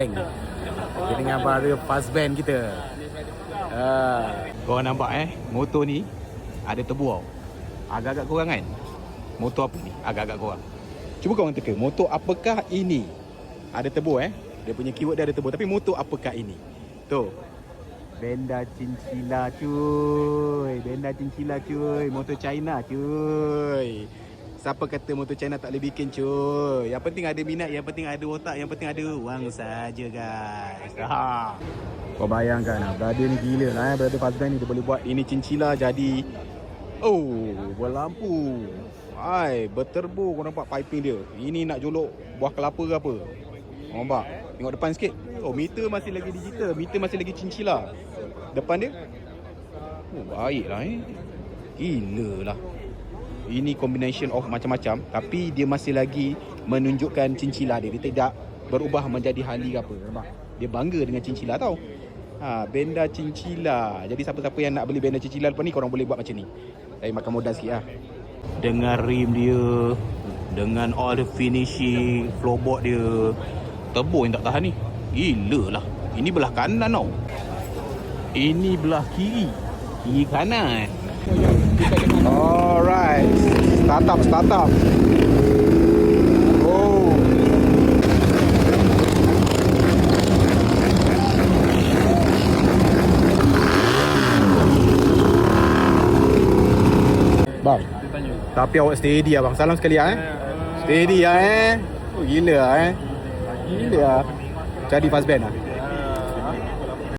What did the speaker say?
Kita dengan baru fast band kita. Korang nampak motor ni ada tebu tau. Agak-agak kurang kan? Motor apa ni? Agak-agak kurang. Cuba korang teka, motor apakah ini? Ada tebu Dia punya keyword dia ada tebu. Tapi motor apakah ini? Tu. Benda Chinchilla cuy. Benda Chinchilla cuy. Motor China cuy. Siapa kata motor China tak boleh bikin cuy? Yang penting ada minat, yang penting ada otak, yang penting ada wang saja guys. Kau bayangkan brother ni gila lah brother Fazban ni dia boleh buat ini Chinchilla jadi berlampu. Berterbu kau nampak piping dia. Ini nak jolok buah kelapa ke apa? Kau nampak? Tengok depan sikit. Meter masih lagi digital, meter masih lagi Chinchilla. Depan dia. Baiklah Gila lah. Ini combination of macam-macam tapi dia masih lagi menunjukkan Chinchilla dia. Dia tidak berubah menjadi Harley ke apa. Nampak? Dia bangga dengan Chinchilla tau. Benda Chinchilla. Jadi siapa-siapa yang nak beli benda Chinchilla lepas ni korang boleh buat macam ni. Saya makan modal sikit lah. Dengan rim dia, dengan all the finishing, floorboard dia, tebu yang tak tahan ni. Gila lah. Ini belah kanan tau. Ini belah kiri. Kiri kanan. Alright. Start up. Bang. Tapi awak steady bang. Salam sekali Steady Gila Gila. Jadi fast band